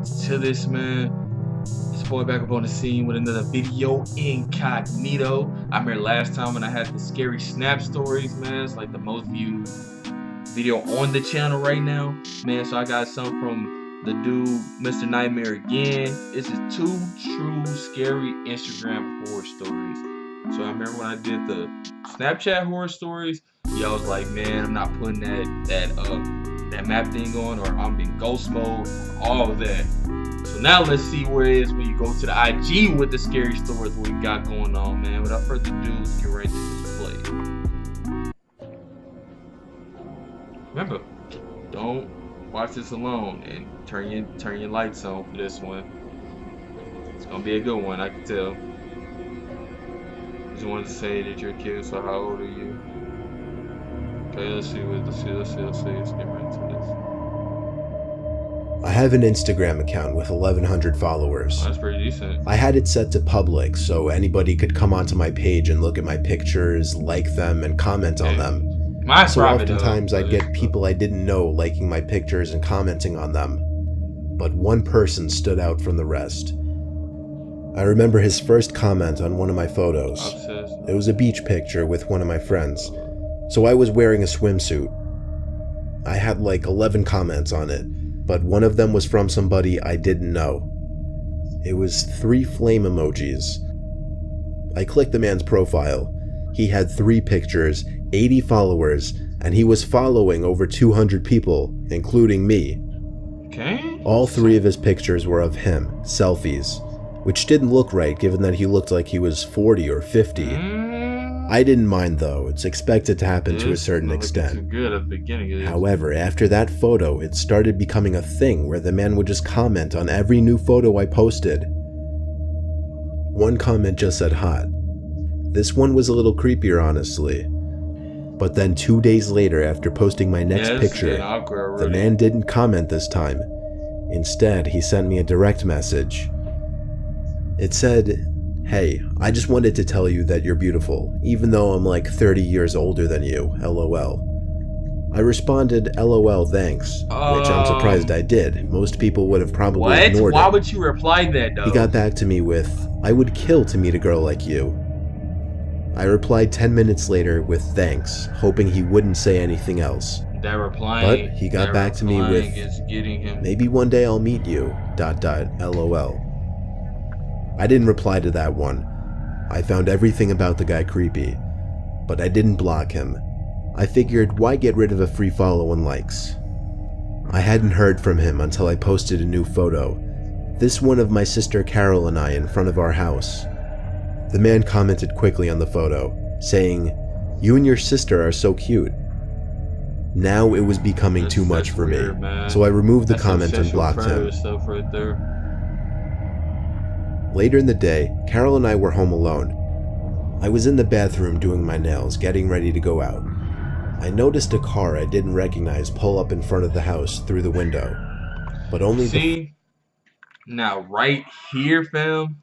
to this, man. It's boy back up on the scene with another video, Incognito. I remember last time when I had the scary snap stories, man. It's like the most viewed video on the channel right now, man. So I got some from the dude, Mr. Nightmare again. This is 2 true scary Instagram horror stories. So I remember when I did the Snapchat horror stories, y'all was like, man, I'm not putting that map thing on, or I'm in ghost mode, all of that. So now let's see where it is when you go to the IG with the scary stories what we got going on, man. Without further ado, let's get right into this play. Remember, don't watch this alone, and turn your lights on for this one. It's gonna be a good one, I can tell. Just wanted to say that you're a kid, so how old are you? Okay, let's get right into this. I have an Instagram account with 1,100 followers. Oh, that's pretty decent. I had it set to public so anybody could come onto my page and look at my pictures, like them, and comment on them. Mine's so private, oftentimes I'd get people I didn't know liking my pictures and commenting on them. But one person stood out from the rest. I remember his first comment on one of my photos. It was a beach picture with one of my friends. So I was wearing a swimsuit. I had like 11 comments on it, but one of them was from somebody I didn't know. It was 3 flame emojis. I clicked the man's profile. He had 3 pictures, 80 followers, and he was following over 200 people, including me. Okay. All 3 of his pictures were of him, selfies, which didn't look right given that he looked like he was 40 or 50. I didn't mind though, it's expected to happen to a certain extent. Good at the beginning. However, after that photo, it started becoming a thing where the man would just comment on every new photo I posted. One comment just said hot. This one was a little creepier, honestly. But then 2 days later, after posting my next picture, the man didn't comment this time. Instead, he sent me a direct message. It said, "Hey, I just wanted to tell you that you're beautiful, even though I'm like 30 years older than you, LOL. I responded, LOL, thanks, which I'm surprised I did. Most people would have probably ignored it. Why would you reply that, though? He got back to me with, I would kill to meet a girl like you. I replied 10 minutes later with thanks, hoping he wouldn't say anything else. But he got back to me with, maybe one day I'll meet you, ... LOL. I didn't reply to that one. I found everything about the guy creepy, but I didn't block him. I figured, why get rid of a free follow and likes? I hadn't heard from him until I posted a new photo. This one of my sister Carol and I in front of our house. The man commented quickly on the photo, saying, "You and your sister are so cute." Now it was becoming too much for me, so I removed the comment and blocked him. Later in the day, Carol and I were home alone. I was in the bathroom doing my nails, getting ready to go out. I noticed a car I didn't recognize pull up in front of the house through the window, but only now right here, fam.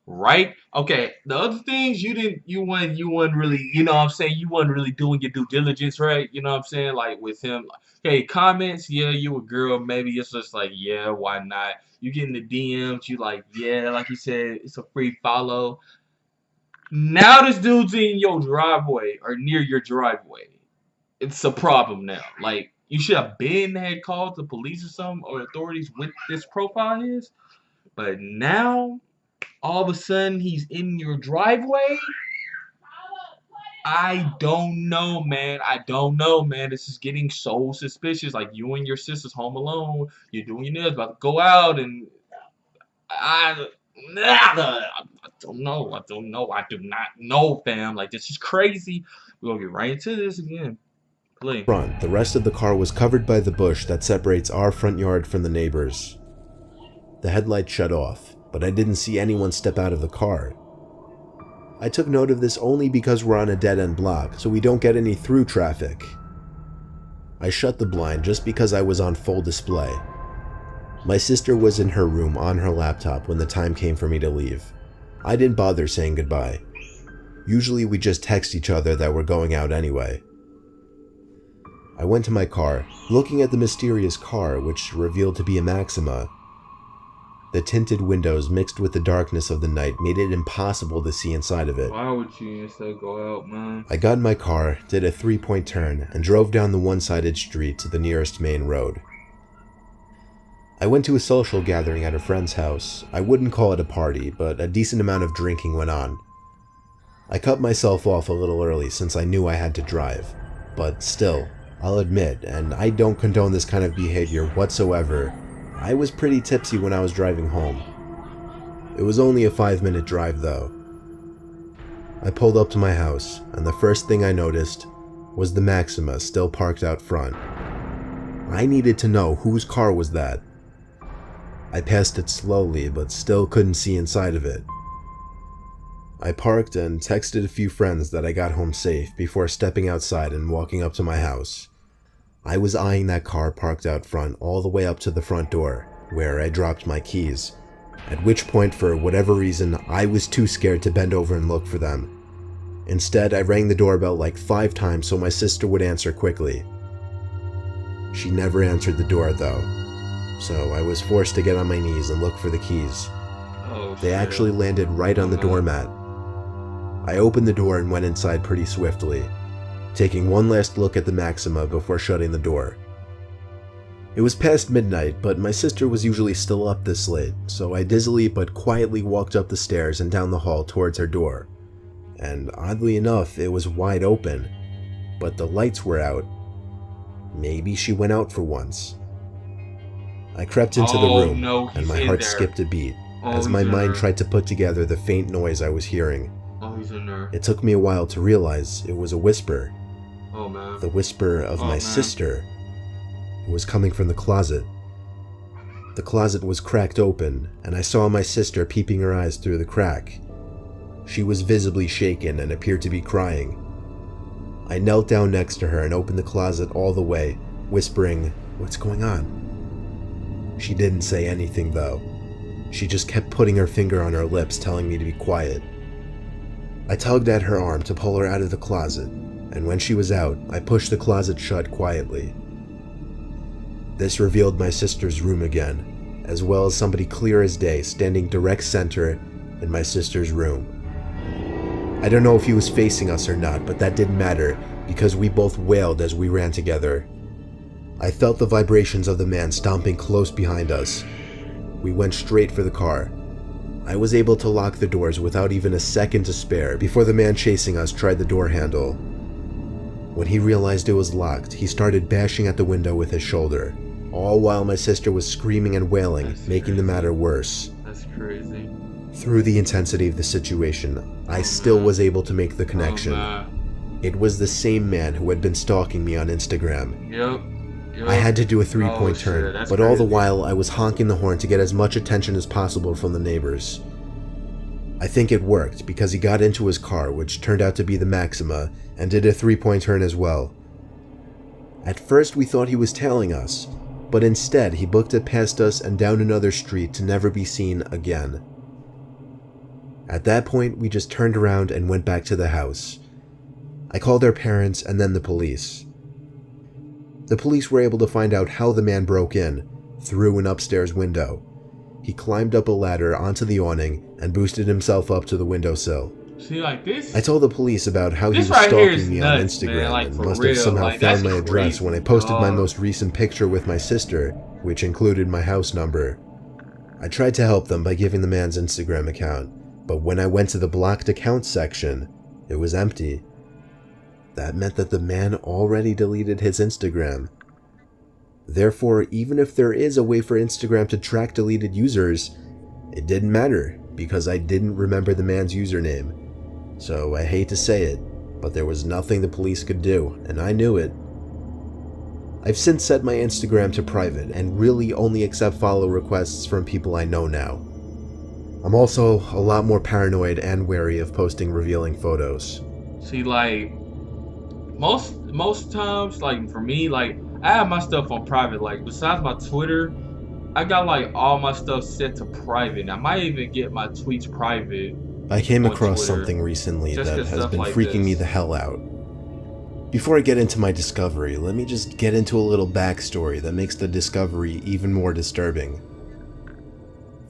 Right? Okay, the other things you wasn't really, you know what I'm saying, you wasn't really doing your due diligence, right? You know what I'm saying? Like with him, okay, comments, yeah, you a girl, maybe it's just like, yeah, why not? You get in the DMs, you like, yeah, like you said, it's a free follow. Now this dude's in your driveway or near your driveway. It's a problem now. Like, you should have had called the police or something, or authorities with this profile is. But now, all of a sudden, he's in your driveway? I don't know, man. This is getting so suspicious. Like, you and your sister's home alone. You're doing your nails, about to go out, and I don't know. I do not know, fam. Like, this is crazy. We're gonna get right into this again. Play. The rest of the car was covered by the bush that separates our front yard from the neighbors. The headlight shut off, but I didn't see anyone step out of the car. I took note of this only because we're on a dead-end block, so we don't get any through traffic. I shut the blind just because I was on full display. My sister was in her room on her laptop when the time came for me to leave. I didn't bother saying goodbye. Usually we just text each other that we're going out anyway. I went to my car, looking at the mysterious car, which revealed to be a Maxima. The tinted windows mixed with the darkness of the night made it impossible to see inside of it. Why would you instead go out, man? I got in my car, did a 3-point turn, and drove down the one-sided street to the nearest main road. I went to a social gathering at a friend's house. I wouldn't call it a party, but a decent amount of drinking went on. I cut myself off a little early since I knew I had to drive, but still, I'll admit, and I don't condone this kind of behavior whatsoever, I was pretty tipsy when I was driving home. It was only a 5-minute drive though. I pulled up to my house, and the first thing I noticed was the Maxima still parked out front. I needed to know whose car was that. I passed it slowly, but still couldn't see inside of it. I parked and texted a few friends that I got home safe before stepping outside and walking up to my house. I was eyeing that car parked out front all the way up to the front door, where I dropped my keys, at which point, for whatever reason, I was too scared to bend over and look for them. Instead, I rang the doorbell like 5 times so my sister would answer quickly. She never answered the door though, so I was forced to get on my knees and look for the keys. They actually landed right on the doormat. I opened the door and went inside pretty swiftly, taking one last look at the Maxima before shutting the door. It was past midnight, but my sister was usually still up this late, so I dizzily but quietly walked up the stairs and down the hall towards her door. And oddly enough, it was wide open, but the lights were out. Maybe she went out for once. I crept into the room, and my heart skipped a beat as my mind tried to put together the faint noise I was hearing. It took me a while to realize it was a whisper. The whisper of my sister, who was coming from the closet. The closet was cracked open, and I saw my sister peeping her eyes through the crack. She was visibly shaken and appeared to be crying. I knelt down next to her and opened the closet all the way, whispering, "What's going on?" She didn't say anything though. She just kept putting her finger on her lips, telling me to be quiet. I tugged at her arm to pull her out of the closet, and when she was out, I pushed the closet shut quietly. This revealed my sister's room again, as well as somebody clear as day standing direct center in my sister's room. I don't know if he was facing us or not, but that didn't matter because we both wailed as we ran together. I felt the vibrations of the man stomping close behind us. We went straight for the car. I was able to lock the doors without even a second to spare before the man chasing us tried the door handle. When he realized it was locked, he started bashing at the window with his shoulder, all while my sister was screaming and wailing, making the matter worse. That's crazy. Through the intensity of the situation, I still was able to make the connection. It was the same man who had been stalking me on Instagram. Yep. I had to do a 3-point turn, but all the while I was honking the horn to get as much attention as possible from the neighbors. I think it worked because he got into his car, which turned out to be the Maxima, and did a 3-point turn as well. At first we thought he was tailing us, but instead he booked it past us and down another street to never be seen again. At that point we just turned around and went back to the house. I called our parents and then the police. The police were able to find out how the man broke in, through an upstairs window. He climbed up a ladder onto the awning and boosted himself up to the windowsill. See, like this? I told the police about how he was stalking me on Instagram and must have somehow found my address when I posted my most recent picture with my sister, which included my house number. I tried to help them by giving the man's Instagram account, but when I went to the blocked accounts section, it was empty. That meant that the man already deleted his Instagram. Therefore, even if there is a way for Instagram to track deleted users, it didn't matter because I didn't remember the man's username. So I hate to say it, but there was nothing the police could do, and I knew it. I've since set my Instagram to private and really only accept follow requests from people I know now. I'm also a lot more paranoid and wary of posting revealing photos. See, like, most times, like, for me, like, I have my stuff on private. Like, besides my Twitter, I got, like, all my stuff set to private. And I might even get my tweets private. I came across something recently that has been freaking me the hell out. Before I get into my discovery, let me just get into a little backstory that makes the discovery even more disturbing.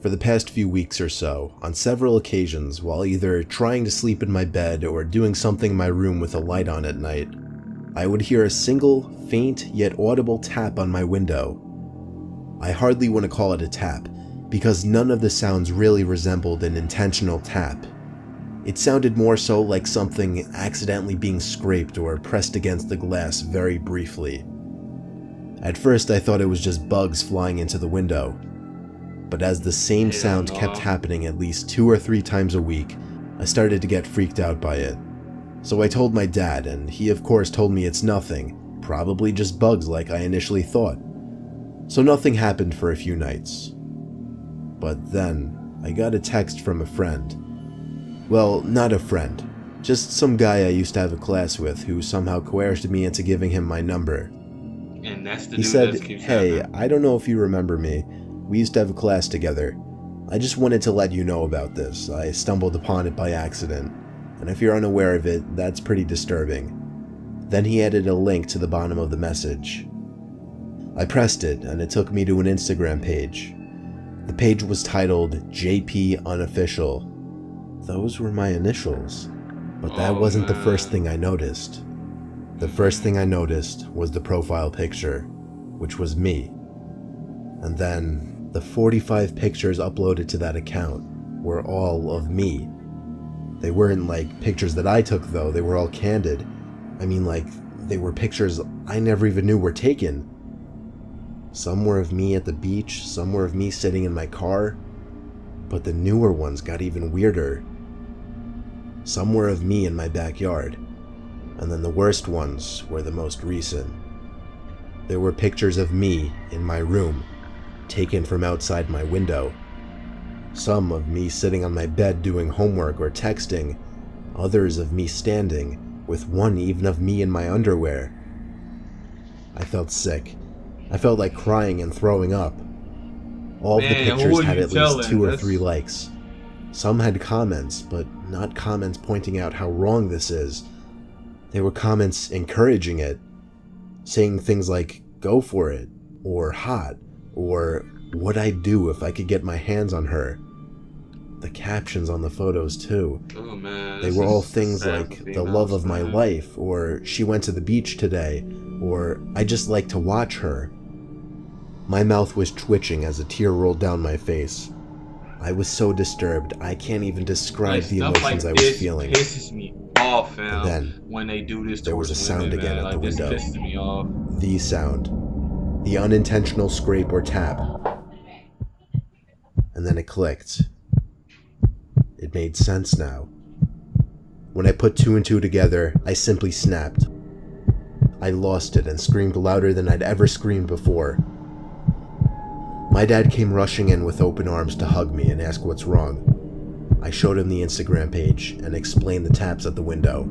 For For the past few weeks or so, on several occasions, while either trying to sleep in my bed or doing something in my room with a light on at night, I would hear a single, faint yet audible tap on my window. I hardly want to call it a tap, because none of the sounds really resembled an intentional tap. It sounded more so like something accidentally being scraped or pressed against the glass very briefly. At first I thought it was just bugs flying into the window, but as the same sound kept happening at least 2 or 3 times a week, I started to get freaked out by it. So I told my dad, and he of course told me it's nothing, probably just bugs like I initially thought. So nothing happened for a few nights. But then, I got a text from a friend. Well, not a friend, just some guy I used to have a class with who somehow coerced me into giving him my number. And that's the he said, "Hey, I don't know if you remember me. We used to have a class together. I just wanted to let you know about this. I stumbled upon it by accident. And if you're unaware of it, that's pretty disturbing." Then he added a link to the bottom of the message. I pressed it, and it took me to an Instagram page. The page was titled JP Unofficial. Those were my initials, but that wasn't the first thing I noticed. The first thing I noticed was the profile picture, which was me. And then, the 45 pictures uploaded to that account were all of me. They weren't like pictures that I took though, they were all candid. I mean, like, they were pictures I never even knew were taken. Some were of me at the beach, some were of me sitting in my car, but the newer ones got even weirder. Some were of me in my backyard, and then the worst ones were the most recent. There were pictures of me in my room, taken from outside my window. Some of me sitting on my bed doing homework or texting, others of me standing, with one even of me in my underwear. I felt sick. I felt like crying and throwing up. All of the pictures had at least 2 or 3 likes. Some had comments, but not comments pointing out how wrong this is. They were comments encouraging it, saying things like, "Go for it," or "hot," or "what I'd do if I could get my hands on her." The captions on the photos too. Oh, man, they were all things like "the love of my life," or "she went to the beach today," or "I just like to watch her." My mouth was twitching as a tear rolled down my face. I was so disturbed, I can't even describe the emotions I was feeling. Pisses me off, fam. And then, when they do this, there was a sound again at the window. This pisses me off. The sound. The unintentional scrape or tap. And then it clicked. It made sense now. When I put 2 and 2 together, I simply snapped. I lost it and screamed louder than I'd ever screamed before. My dad came rushing in with open arms to hug me and ask what's wrong. I showed him the Instagram page and explained the taps at the window.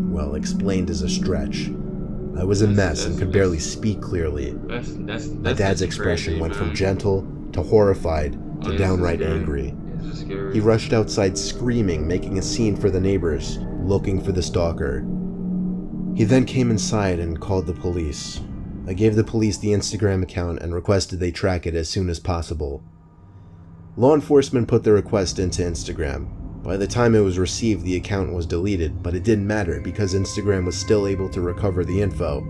Well, explained is a stretch. I was a mess and could barely speak clearly. My dad's expression went from gentle to horrified to downright angry. He rushed outside screaming, making a scene for the neighbors, looking for the stalker. He then came inside and called the police. I gave the police the Instagram account and requested they track it as soon as possible. Law enforcement put the request into Instagram. By the time it was received, the account was deleted, but it didn't matter because Instagram was still able to recover the info,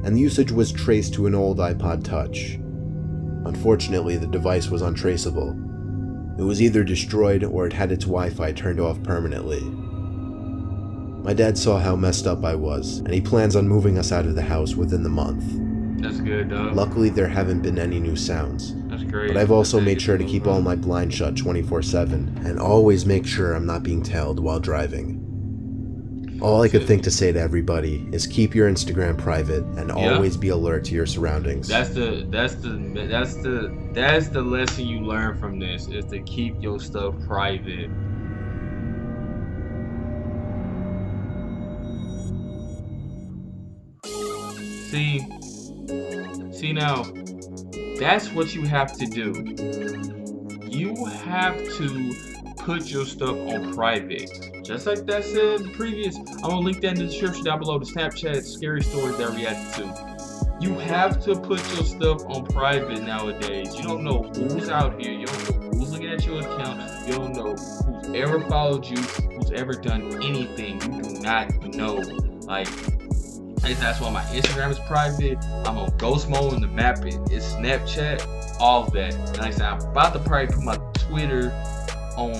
and the usage was traced to an old iPod Touch. Unfortunately, the device was untraceable. It was either destroyed or it had its Wi-Fi turned off permanently. My dad saw how messed up I was, and he plans on moving us out of the house within the month. That's good, dog. Luckily, there haven't been any new sounds. That's great. But I've also made sure to keep all my blinds shut 24/7, and always make sure I'm not being tailed while driving. All I could think to say to everybody is keep your Instagram private and always be alert to your surroundings. That's the lesson you learn from this, is to keep your stuff private. See now, that's what you have to do. You have to put your stuff on private. Just like that said previous, I'm gonna link that in the description down below, the Snapchat scary stories that I reacted to. You have to put your stuff on private nowadays. You don't know who's out here. You don't know who's looking at You don't know who's ever followed you, who's ever done anything. You do not know. Like, that's why my Instagram is private. I'm on ghost mode, and the map is Snapchat, all of that. And like I said, I'm about to probably put my Twitter on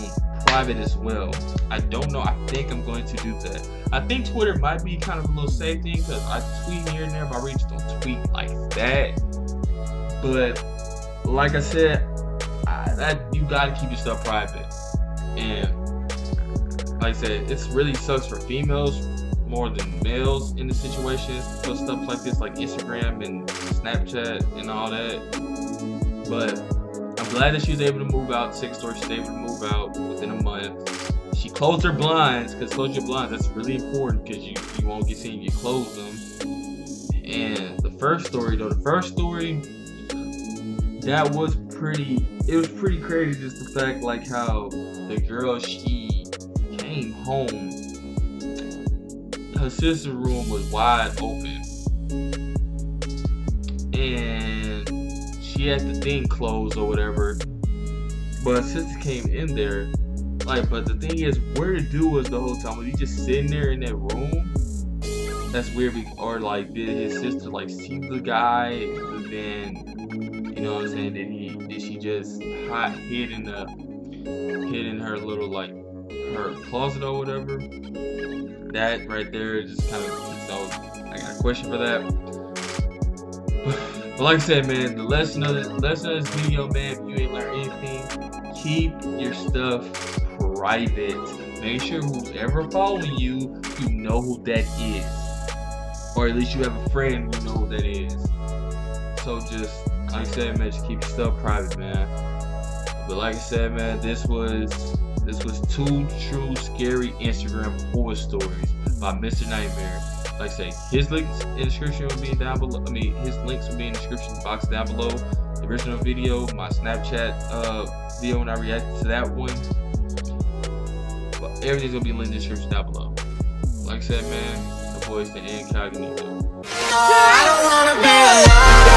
private as well. I don't know. I think I'm going to do that. I think Twitter might be kind of a little safe thing because I tweet here and there, but I really just don't tweet like that. But like I said, that you gotta keep your stuff private. And like I said, it really sucks for females more than males in the situations for stuff like this, like Instagram and Snapchat and all that. But I'm glad that she was able to move out. Sex story, she was able to move out within a month. She closed her blinds, because close your blinds, that's really important, because you won't get seen if you close them. And the first story, that was pretty crazy, just the fact like how the girl, she came home, her sister's room was wide open, and she had the thing closed or whatever, but her sister came in there, like, but the thing is, where the dude was the whole time? Was he just sitting there in that room? That's weird. Or like, did his sister like see the guy, and then, you know what I'm saying, did she just hid in her little, like, her closet or whatever? That right there just kind of, so I got a question for that. But like I said, man, the lesson of this video, man, if you ain't learned anything, keep your stuff private. Make sure who's ever following you, you know who that is. Or at least you have a friend you know who that is. So just, like I said, man, just keep your stuff private, man. But like I said, man, this was 2 true scary Instagram horror stories by Mr. Nightmare. Like I say, his links in the description will be down below. His links will be in the description box down below. The original video, my Snapchat video when I reacted to that one. But everything's gonna be linked in the description down below. Like I said, man, the boy's the Incognito. I don't wanna be alone.